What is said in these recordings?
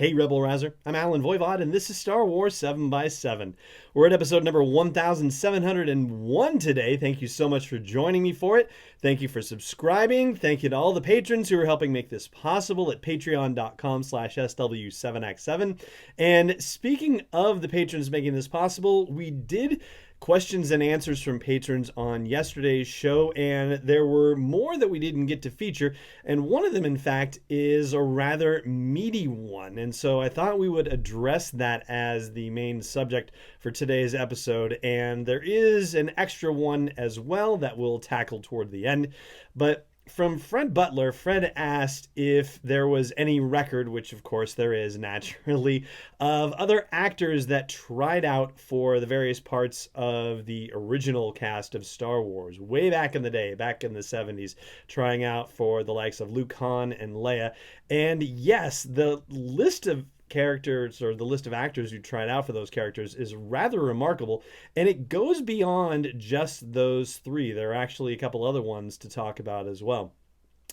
Hey Rebel Rouser, I'm Alan Voivod, and this is Star Wars 7x7. We're at episode number 1701 today. Thank you so much for joining me for it. Thank you for subscribing. Thank you to all the patrons who are helping make this possible at patreon.com/SW7x7. And speaking of the patrons making this possible, we did questions and answers from patrons on yesterday's show, and there were more that we didn't get to feature, and one of them, in fact, is a rather meaty one, and so I thought we would address that as the main subject for today's episode, and there is an extra one as well that we'll tackle toward the end. But from Fred Butler, Fred asked if there was any record, which of course there is naturally, of other actors that tried out for the various parts of the original cast of Star Wars way back in the day, back in the 70s, trying out for the likes of Luke, Han, and Leia. And yes, the list of characters, or the list of actors who tried out for those characters, is rather remarkable, and it goes beyond just those three. There are actually a couple other ones to talk about as well,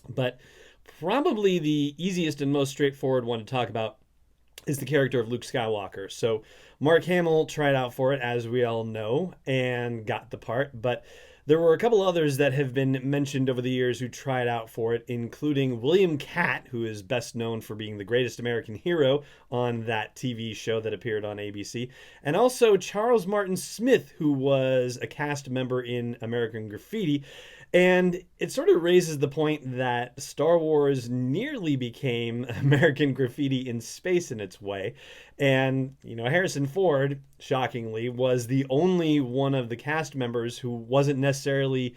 but probably the easiest and most straightforward one to talk about is the character of Luke Skywalker. So Mark Hamill tried out for it, as we all know, and got the part, but there were a couple others that have been mentioned over the years who tried out for it, including William Catt, who is best known for being the greatest American hero on that TV show that appeared on ABC, and also Charles Martin Smith, who was a cast member in American Graffiti. And it sort of raises the point that Star Wars nearly became American Graffiti in space in its way. And, Harrison Ford, shockingly, was the only one of the cast members who wasn't necessarily,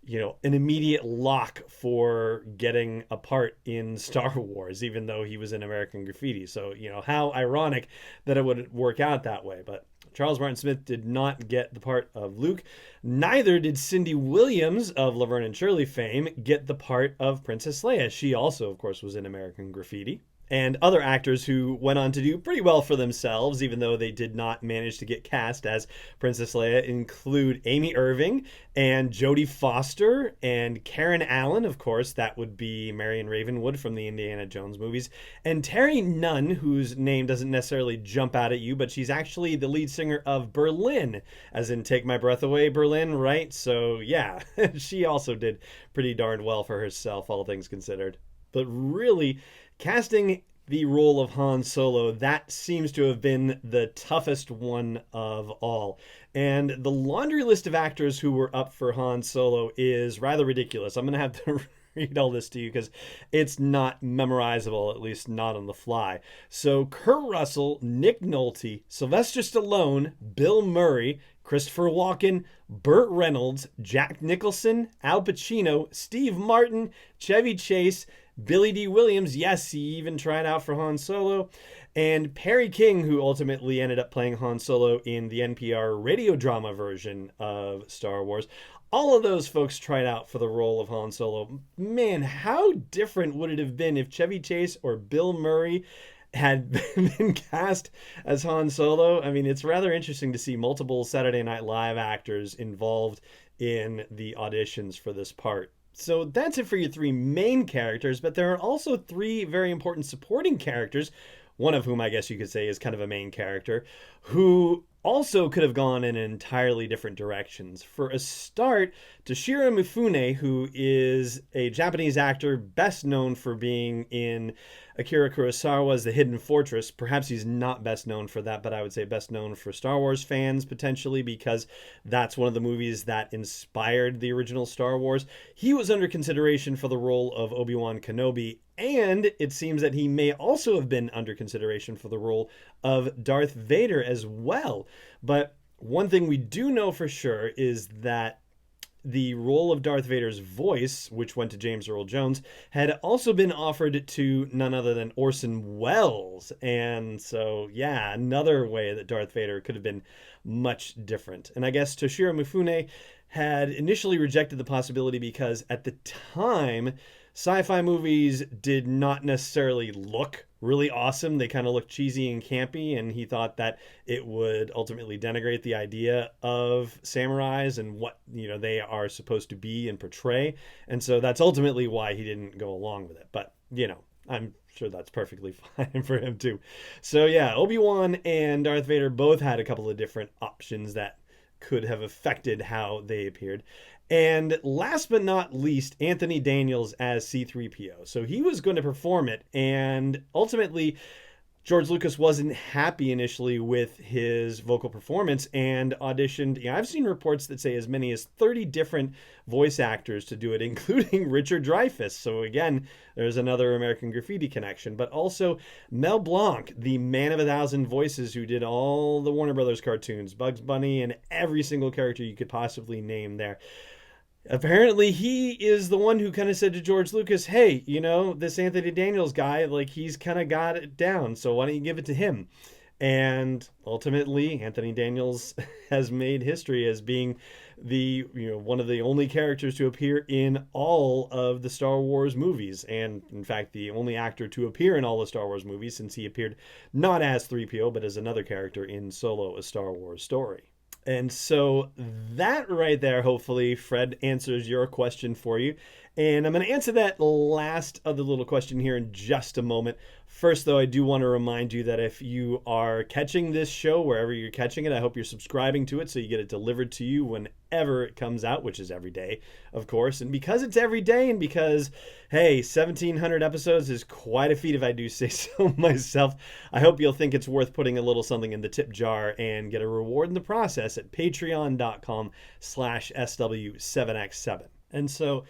an immediate lock for getting a part in Star Wars, even though he was in American Graffiti. So, how ironic that it would work out that way. But Charles Martin Smith did not get the part of Luke. Neither did Cindy Williams of Laverne and Shirley fame get the part of Princess Leia. She also, of course, was in American Graffiti. And other actors who went on to do pretty well for themselves, even though they did not manage to get cast as Princess Leia, include Amy Irving and Jodie Foster and Karen Allen, of course, that would be Marion Ravenwood from the Indiana Jones movies, and Terry Nunn, whose name doesn't necessarily jump out at you, but she's actually the lead singer of Berlin, as in Take My Breath Away, Berlin, right? So yeah, she also did pretty darn well for herself, all things considered. But really, casting the role of Han Solo, that seems to have been the toughest one of all. And the laundry list of actors who were up for Han Solo is rather ridiculous. I'm going to have to read all this to you because it's not memorizable, at least not on the fly. So Kurt Russell, Nick Nolte, Sylvester Stallone, Bill Murray, Christopher Walken, Burt Reynolds, Jack Nicholson, Al Pacino, Steve Martin, Chevy Chase, Billy D. Williams, yes, he even tried out for Han Solo, and Perry King, who ultimately ended up playing Han Solo in the NPR radio drama version of Star Wars. All of those folks tried out for the role of Han Solo. Man, how different would it have been if Chevy Chase or Bill Murray had been cast as Han Solo? I mean, it's rather interesting to see multiple Saturday Night Live actors involved in the auditions for this part. So that's it for your three main characters, but there are also three very important supporting characters, one of whom I guess you could say is kind of a main character, who also could have gone in entirely different directions. For a start, Toshiro Mifune, who is a Japanese actor best known for being in Akira Kurosawa's The Hidden Fortress. Perhaps he's not best known for that, but I would say best known for Star Wars fans, potentially, because that's one of the movies that inspired the original Star Wars. He was under consideration for the role of Obi-Wan Kenobi, and it seems that he may also have been under consideration for the role of Darth Vader as well. But one thing we do know for sure is that the role of Darth Vader's voice, which went to James Earl Jones, had also been offered to none other than Orson Welles. And so, yeah, another way that Darth Vader could have been much different. And I guess Toshiro Mifune had initially rejected the possibility because at the time, sci-fi movies did not necessarily look really awesome. They kind of looked cheesy and campy, and he thought that it would ultimately denigrate the idea of samurais and what, they are supposed to be and portray. And so that's ultimately why he didn't go along with it. But, I'm sure that's perfectly fine for him too. So yeah, Obi-Wan and Darth Vader both had a couple of different options that could have affected how they appeared. And last but not least, Anthony Daniels as C3PO. So he was going to perform it, and ultimately George Lucas wasn't happy initially with his vocal performance and auditioned. I've seen reports that say as many as 30 different voice actors to do it, including Richard Dreyfuss. So again, there's another American Graffiti connection. But also Mel Blanc, the man of 1,000 voices who did all the Warner Brothers cartoons, Bugs Bunny, and every single character you could possibly name there. Apparently he is the one who kind of said to George Lucas, hey, this Anthony Daniels guy, like, he's kind of got it down, so why don't you give it to him? And ultimately Anthony Daniels has made history as being the one of the only characters to appear in all of the Star Wars movies, and in fact the only actor to appear in all the Star Wars movies, since he appeared not as 3PO but as another character in Solo: A Star Wars Story. And so that right there, hopefully, Fred, answers your question for you. And I'm going to answer that last other little question here in just a moment. First, though, I do want to remind you that if you are catching this show, wherever you're catching it, I hope you're subscribing to it so you get it delivered to you whenever it comes out, which is every day, of course. And because it's every day, and because, hey, 1,700 episodes is quite a feat if I do say so myself, I hope you'll think it's worth putting a little something in the tip jar and get a reward in the process at patreon.com/SW7X7. And so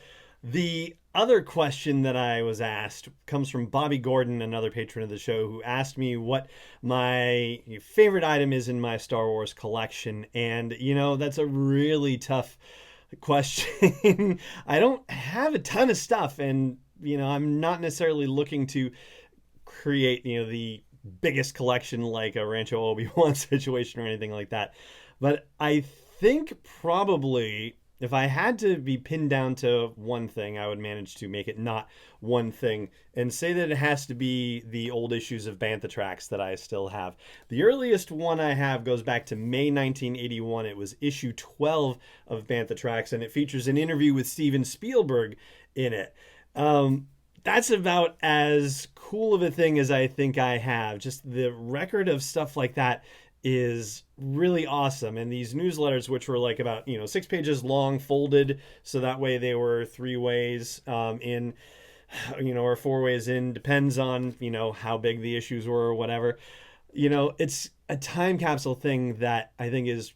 the other question that I was asked comes from Bobby Gordon, another patron of the show, who asked me what my favorite item is in my Star Wars collection. And, that's a really tough question. I don't have a ton of stuff, and, I'm not necessarily looking to create, the biggest collection like a Rancho Obi-Wan situation or anything like that. But I think probably if I had to be pinned down to one thing, I would manage to make it not one thing and say that it has to be the old issues of Bantha Tracks that I still have. The earliest one I have goes back to May 1981. It was issue 12 of Bantha Tracks, and it features an interview with Steven Spielberg in it. That's about as cool of a thing as I think I have. Just the record of stuff like that is really awesome. And these newsletters, which were like about 6 pages long, folded so that way they were 3 ways in, or 4 ways in, depends on how big the issues were or whatever. It's a time capsule thing that I think is,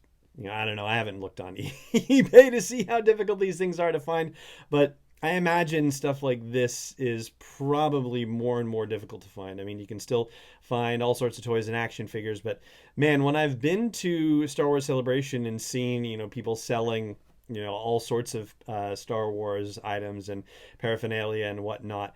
I don't know, I haven't looked on eBay to see how difficult these things are to find, but I imagine stuff like this is probably more and more difficult to find. I mean, you can still find all sorts of toys and action figures, but man, when I've been to Star Wars Celebration and seen, people selling, all sorts of Star Wars items and paraphernalia and whatnot,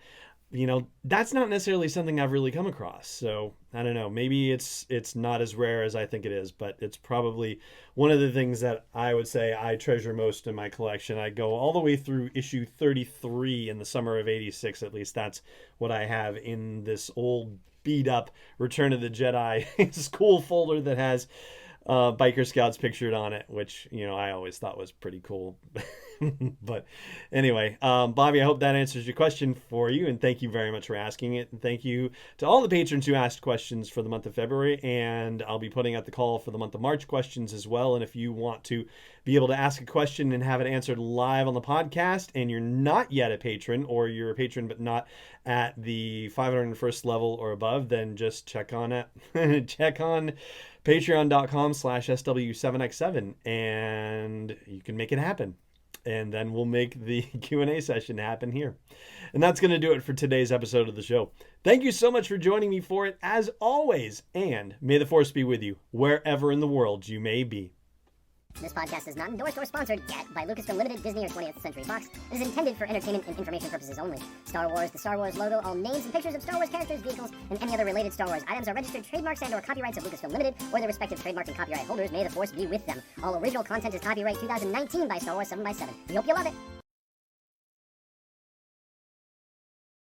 that's not necessarily something I've really come across. So I don't know, maybe it's not as rare as I think it is, but it's probably one of the things that I would say I treasure most in my collection. I go all the way through issue 33 in the summer of 86. At least that's what I have in this old beat up Return of the Jedi school folder that has Biker Scouts pictured on it, which, I always thought was pretty cool. But anyway, Bobby, I hope that answers your question for you, and thank you very much for asking it. And thank you to all the patrons who asked questions for the month of February, and I'll be putting out the call for the month of March questions as well. And if you want to be able to ask a question and have it answered live on the podcast, and you're not yet a patron, or you're a patron but not at the 501st level or above, then just check on patreon.com/SW7X7 and you can make it happen. And then we'll make the Q&A session happen here. And that's going to do it for today's episode of the show. Thank you so much for joining me for it, as always. And may the Force be with you, wherever in the world you may be. This podcast is not endorsed or sponsored yet by Lucasfilm Limited, Disney, or 20th Century Fox. It is intended for entertainment and information purposes only. Star Wars, the Star Wars logo, all names and pictures of Star Wars characters, vehicles, and any other related Star Wars items are registered trademarks and or copyrights of Lucasfilm Limited or their respective trademark and copyright holders. May the Force be with them. All original content is copyright 2019 by Star Wars 7x7. We hope you love it.